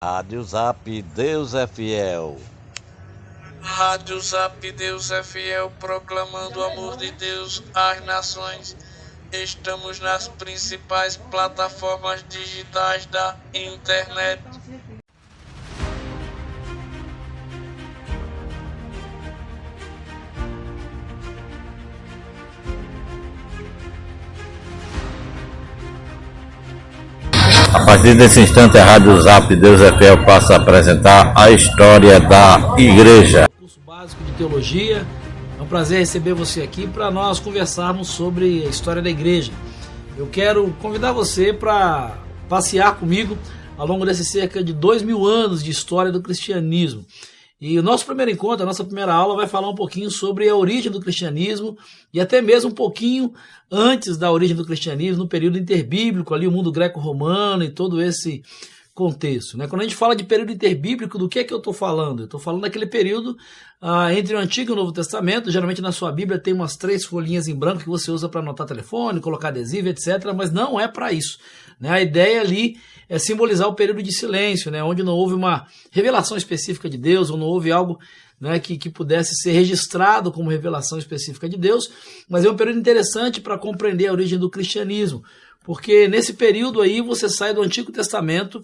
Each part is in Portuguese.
Rádio Zap, Deus é fiel. Rádio Zap, Deus é fiel, proclamando o amor de Deus às nações. Estamos nas principais plataformas digitais da internet. A partir desse instante, a Rádio Zap, Deus é fiel, passa a apresentar a história da igreja. Curso básico de teologia. É um prazer receber você aqui para nós conversarmos sobre a história da igreja. Eu quero convidar você para passear comigo ao longo desses cerca de 2000 anos de história do cristianismo. E o nosso primeiro encontro, a nossa primeira aula, vai falar um pouquinho sobre a origem do cristianismo e até mesmo um pouquinho antes da origem do cristianismo, no período interbíblico, ali o mundo greco-romano e todo esse contexto, né? Quando a gente fala de período interbíblico, do que é que eu estou falando? Eu estou falando daquele período entre o Antigo e o Novo Testamento. Geralmente na sua Bíblia tem umas 3 folhinhas em branco que você usa para anotar telefone, colocar adesivo, etc. Mas não é para isso, né? A ideia ali é simbolizar o período de silêncio, né? Onde não houve uma revelação específica de Deus, ou não houve algo, né, que pudesse ser registrado como revelação específica de Deus. Mas é um período interessante para compreender a origem do cristianismo, porque nesse período aí você sai do Antigo Testamento,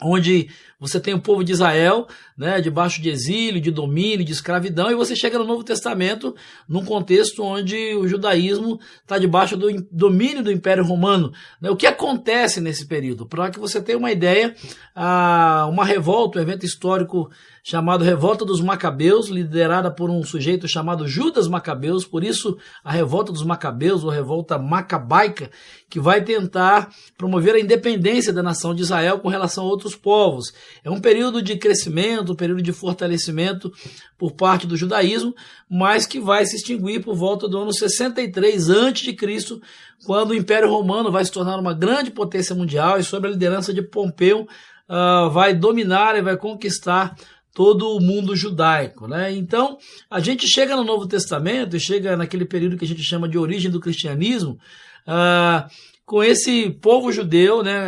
onde você tem o povo de Israel, né, debaixo de exílio, de domínio, de escravidão, e você chega no Novo Testamento num contexto onde o judaísmo está debaixo do domínio do Império Romano. O que acontece nesse período? Para que você tenha uma ideia, uma revolta, um evento histórico chamado Revolta dos Macabeus, liderada por um sujeito chamado Judas Macabeus, por isso a Revolta dos Macabeus, ou Revolta Macabaica, que vai tentar promover a independência da nação de Israel com relação a outros povos. É um período de crescimento, um período de fortalecimento por parte do judaísmo, mas que vai se extinguir por volta do ano 63 a.C., quando o Império Romano vai se tornar uma grande potência mundial e, sob a liderança de Pompeu, vai dominar e vai conquistar todo o mundo judaico, né? Então, a gente chega no Novo Testamento e chega naquele período que a gente chama de origem do cristianismo, com esse povo judeu, né,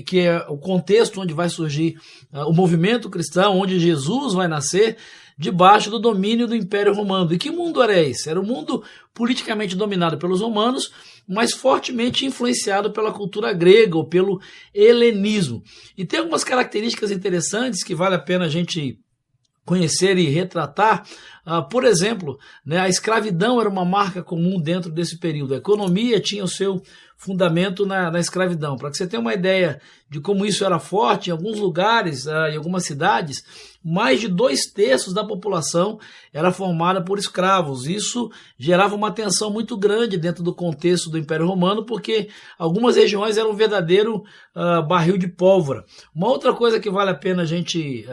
que é o contexto onde vai surgir o movimento cristão, onde Jesus vai nascer, debaixo do domínio do Império Romano. E que mundo era esse? Era um mundo politicamente dominado pelos romanos, mas fortemente influenciado pela cultura grega ou pelo helenismo. E tem algumas características interessantes que vale a pena a gente conhecer e retratar. Por exemplo, né, a escravidão era uma marca comum dentro desse período. A economia tinha o seu fundamento na escravidão. Para que você tenha uma ideia de como isso era forte, em alguns lugares, em algumas cidades, mais de 2/3 da população era formada por escravos. Isso gerava uma tensão muito grande dentro do contexto do Império Romano, porque algumas regiões eram um verdadeiro barril de pólvora. Uma outra coisa que vale a pena a gente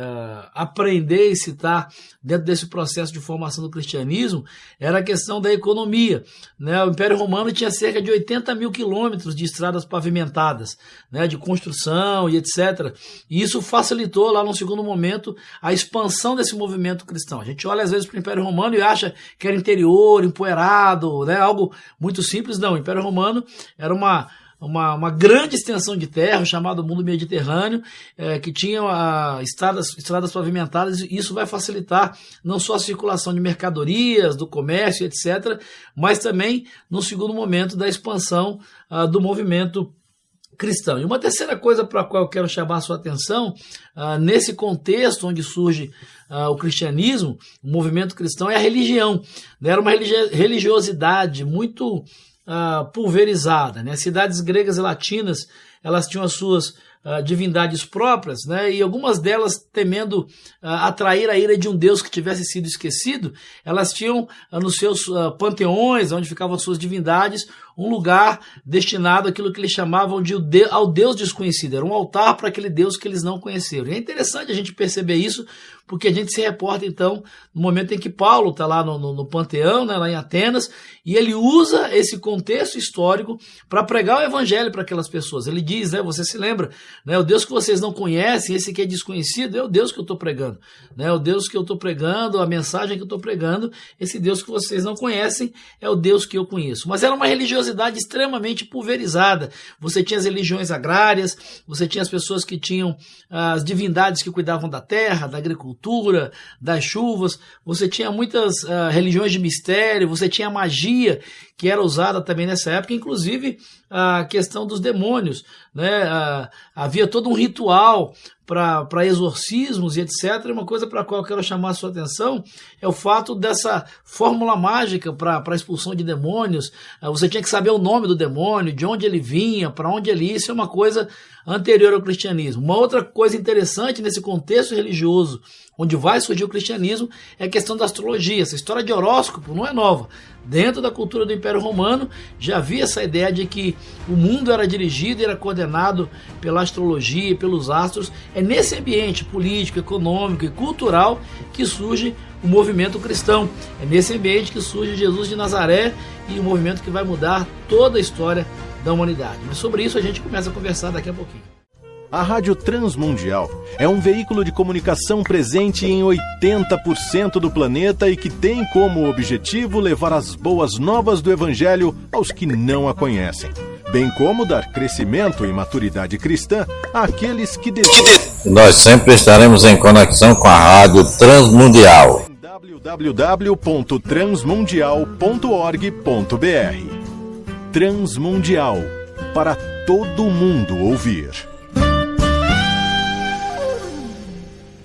aprender e citar dentro desse processo de formação do cristianismo era a questão da economia, né? O Império Romano tinha cerca de 80 mil quilômetros de estradas pavimentadas, né, de construção e etc. E isso facilitou lá no segundo momento a expansão desse movimento cristão. A gente olha às vezes para o Império Romano e acha que era interior, empoeirado, né, algo muito simples. Não, o Império Romano era uma grande extensão de terra, chamado mundo mediterrâneo, que tinha estradas pavimentadas, e isso vai facilitar não só a circulação de mercadorias, do comércio, etc., mas também, no segundo momento, da expansão do movimento cristão. E uma terceira coisa para a qual eu quero chamar a sua atenção, nesse contexto onde surge o cristianismo, o movimento cristão, é a religião. Era uma religiosidade muito pulverizada, né? As cidades gregas e latinas, elas tinham as suas divindades próprias, né? E algumas delas, temendo atrair a ira de um Deus que tivesse sido esquecido, elas tinham nos seus panteões, onde ficavam suas divindades, um lugar destinado àquilo que eles chamavam de ao Deus desconhecido. Era um altar para aquele Deus que eles não conheceram. E é interessante a gente perceber isso, porque a gente se reporta, então, no momento em que Paulo está lá no panteão, né, lá em Atenas, e ele usa esse contexto histórico para pregar o evangelho para aquelas pessoas. Ele diz, né, você se lembra, né? O Deus que vocês não conhecem, esse que é desconhecido, é o Deus que eu estou pregando, né? O Deus que eu estou pregando, a mensagem que eu estou pregando, esse Deus que vocês não conhecem é o Deus que eu conheço. Mas era uma religiosidade extremamente pulverizada. Você tinha as religiões agrárias, você tinha as pessoas que tinham as divindades que cuidavam da terra, da agricultura, das chuvas, você tinha muitas religiões de mistério, você tinha a magia que era usada também nessa época, inclusive a questão dos demônios, né? Havia todo um ritual para exorcismos e etc. Uma coisa para a qual eu quero chamar a sua atenção é o fato dessa fórmula mágica para a expulsão de demônios. Você tinha que saber o nome do demônio, de onde ele vinha, para onde ele ia. Isso é uma coisa anterior ao cristianismo. Uma outra coisa interessante nesse contexto religioso, onde vai surgir o cristianismo, é a questão da astrologia. Essa história de horóscopo não é nova. Dentro da cultura do Império Romano já havia essa ideia de que o mundo era dirigido e era coordenado pela astrologia e pelos astros. É nesse ambiente político, econômico e cultural que surge o movimento cristão. É nesse ambiente que surge Jesus de Nazaré e o movimento que vai mudar toda a história da humanidade. Mas sobre isso a gente começa a conversar daqui a pouquinho. A Rádio Transmundial é um veículo de comunicação presente em 80% do planeta e que tem como objetivo levar as boas novas do Evangelho aos que não a conhecem, bem como dar crescimento e maturidade cristã àqueles que desejam. Nós sempre estaremos em conexão com a Rádio Transmundial. www.transmundial.org.br. Transmundial, para todo mundo ouvir.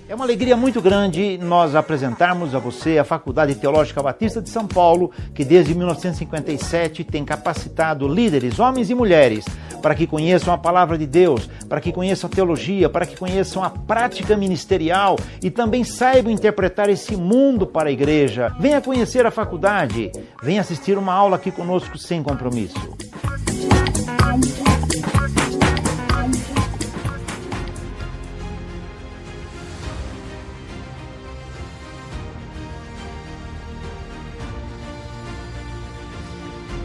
É uma alegria muito grande nós apresentarmos a você a Faculdade Teológica Batista de São Paulo, que desde 1957 tem capacitado líderes, homens e mulheres, para que conheçam a palavra de Deus, para que conheçam a teologia, para que conheçam a prática ministerial e também saibam interpretar esse mundo para a igreja. Venha conhecer a faculdade, venha assistir uma aula aqui conosco sem compromisso.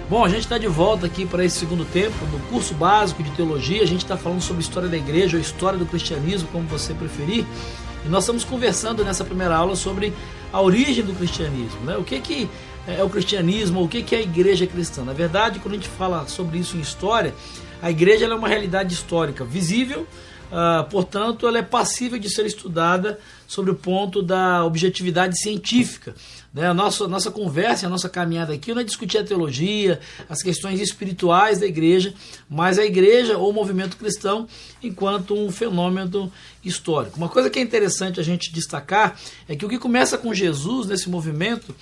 Bom, a gente está de volta aqui para esse segundo tempo, no curso básico de teologia. A gente está falando sobre a história da igreja, ou história do cristianismo, como você preferir. E nós estamos conversando nessa primeira aula sobre a origem do cristianismo, né? O que é o cristianismo, o que é a igreja cristã. Na verdade, quando a gente fala sobre isso em história, a igreja ela é uma realidade histórica visível, portanto, ela é passível de ser estudada sobre o ponto da objetividade científica. Né? A nossa conversa, a nossa caminhada aqui não é discutir a teologia, as questões espirituais da igreja, mas a igreja ou o movimento cristão enquanto um fenômeno histórico. Uma coisa que é interessante a gente destacar é que o que começa com Jesus nesse movimento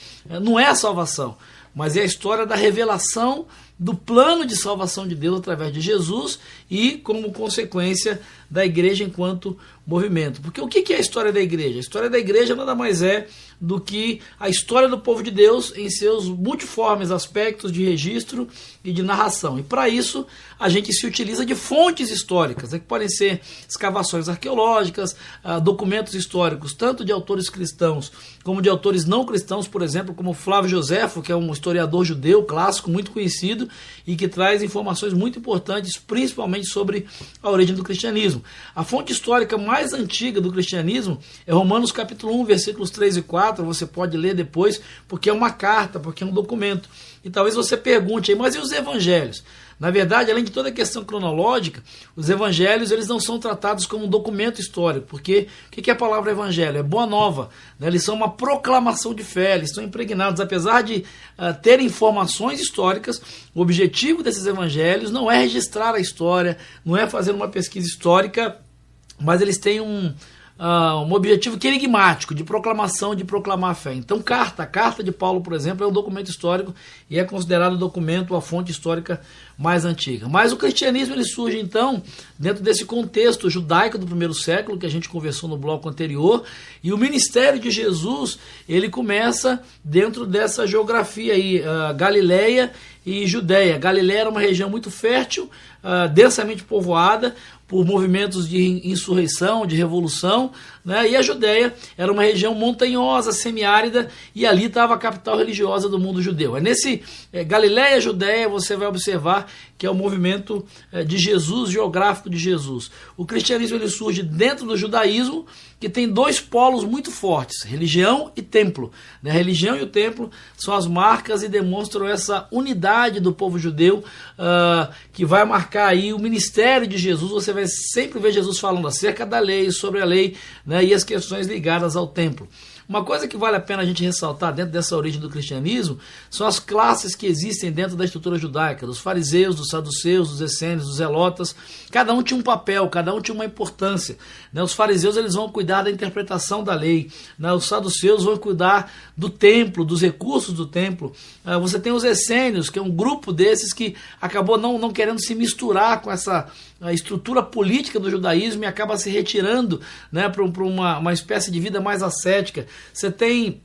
não é a salvação, mas é a história da revelação do plano de salvação de Deus através de Jesus e como consequência da igreja enquanto movimento. Porque o que é a história da igreja? A história da igreja nada mais é do que a história do povo de Deus em seus multiformes aspectos de registro e de narração. E para isso a gente se utiliza de fontes históricas, né, que podem ser escavações arqueológicas, documentos históricos, tanto de autores cristãos como de autores não cristãos, por exemplo, como Flávio Joséfo, que é um historiador judeu clássico muito conhecido e que traz informações muito importantes, principalmente sobre a origem do cristianismo. A fonte histórica mais antiga do cristianismo é Romanos capítulo 1, versículos 3 e 4, você pode ler depois, porque é uma carta, porque é um documento. E talvez você pergunte, mas e os evangelhos? Na verdade, além de toda a questão cronológica, os evangelhos eles não são tratados como um documento histórico, porque o que é a palavra evangelho? É boa nova, né? Eles são uma proclamação de fé, eles estão impregnados, apesar de terem informações históricas, o objetivo desses evangelhos não é registrar a história, não é fazer uma pesquisa histórica, mas eles têm um objetivo querigmático, de proclamação, de proclamar a fé. Então, a carta de Paulo, por exemplo, é um documento histórico e é considerado o documento, a fonte histórica mais antiga. Mas o cristianismo ele surge, então, dentro desse contexto judaico do primeiro século, que a gente conversou no bloco anterior, e o ministério de Jesus, ele começa dentro dessa geografia aí, Galileia e Judéia. Galiléia era uma região muito fértil, densamente povoada por movimentos de insurreição, de revolução, né? E a Judéia era uma região montanhosa, semiárida, e ali estava a capital religiosa do mundo judeu. É nesse Galiléia e Judéia você vai observar que é o movimento de Jesus, geográfico de Jesus. O cristianismo ele surge dentro do judaísmo, que tem dois polos muito fortes, religião e templo. A religião e o templo são as marcas e demonstram essa unidade do povo judeu, que vai marcar aí o ministério de Jesus. Você vai sempre ver Jesus falando acerca da lei, sobre a lei, né, e as questões ligadas ao templo. Uma coisa que vale a pena a gente ressaltar dentro dessa origem do cristianismo são as classes que existem dentro da estrutura judaica, dos fariseus, dos saduceus, dos essênios, dos zelotas. Cada um tinha um papel, cada um tinha uma importância, né? Os fariseus eles vão cuidar da interpretação da lei, né? Os saduceus vão cuidar do templo, dos recursos do templo. Você tem os essênios, que é um grupo desses que acabou não querendo se misturar com essa a estrutura política do judaísmo e acaba se retirando, né, para uma espécie de vida mais ascética. Você tem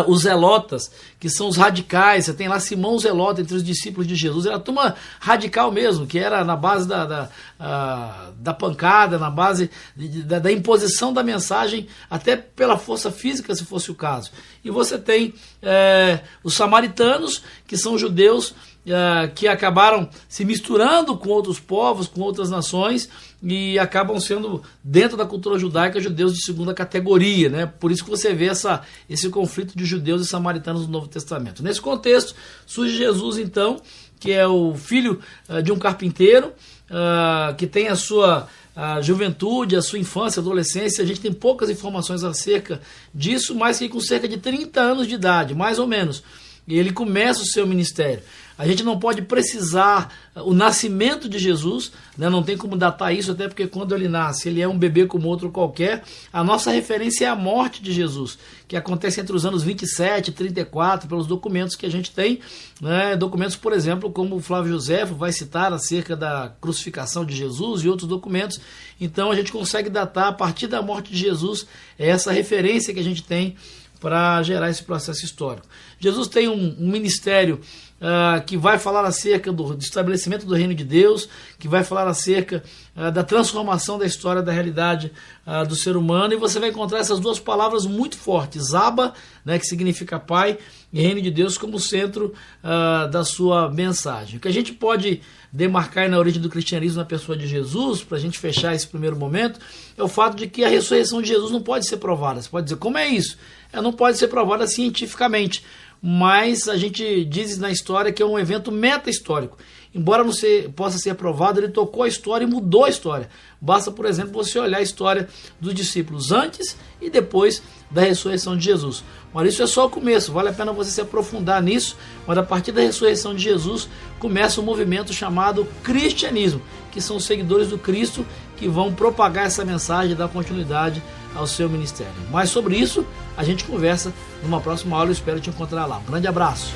os zelotas, que são os radicais. Você tem lá Simão Zelota entre os discípulos de Jesus. Era uma turma radical mesmo, que era na base da pancada, na base da imposição da mensagem, até pela força física, se fosse o caso. E você tem os samaritanos, que são judeus que acabaram se misturando com outros povos, com outras nações, e acabam sendo, dentro da cultura judaica, judeus de segunda categoria, né? Por isso que você vê esse conflito de judeus e samaritanos no Novo Testamento. Nesse contexto, surge Jesus, então, que é o filho de um carpinteiro, que tem a sua juventude, a sua infância, adolescência. A gente tem poucas informações acerca disso, mas que com cerca de 30 anos de idade, mais ou menos, e ele começa o seu ministério. A gente não pode precisar o nascimento de Jesus, né? Não tem como datar isso, até porque quando ele nasce, ele é um bebê como outro qualquer. A nossa referência é a morte de Jesus, que acontece entre os anos 27 e 34, pelos documentos que a gente tem, né? Documentos, por exemplo, como o Flávio Josefo vai citar acerca da crucificação de Jesus e outros documentos. Então a gente consegue datar a partir da morte de Jesus, essa referência que a gente tem para gerar esse processo histórico. Jesus tem um ministério que vai falar acerca do estabelecimento do reino de Deus, que vai falar acerca da transformação da história, da realidade do ser humano, e você vai encontrar essas duas palavras muito fortes, Abba, né, que significa Pai, e reino de Deus como centro da sua mensagem. O que a gente pode demarcar na origem do cristianismo na pessoa de Jesus, para a gente fechar esse primeiro momento, é o fato de que a ressurreição de Jesus não pode ser provada. Você pode dizer, como é isso? Ela não pode ser provada cientificamente, mas a gente diz na história que é um evento meta-histórico. Embora não possa ser provado, ele tocou a história e mudou a história. Basta, por exemplo, você olhar a história dos discípulos antes e depois da ressurreição de Jesus. Mas isso é só o começo, vale a pena você se aprofundar nisso, mas a partir da ressurreição de Jesus começa um movimento chamado cristianismo, que são os seguidores do Cristo que vão propagar essa mensagem e dar continuidade ao seu ministério. Mas sobre isso a gente conversa numa próxima aula, eu espero te encontrar lá. Um grande abraço.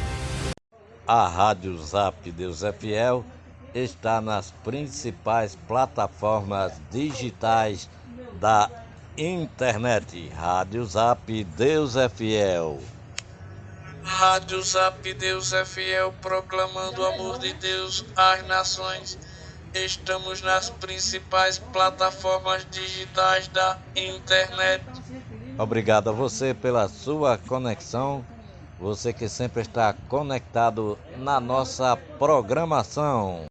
A Rádio Zap Deus é Fiel está nas principais plataformas digitais da internet. Rádio Zap Deus é Fiel. Rádio Zap Deus é Fiel, proclamando o amor de Deus às nações. Estamos nas principais plataformas digitais da internet. Obrigado a você pela sua conexão, você que sempre está conectado na nossa programação.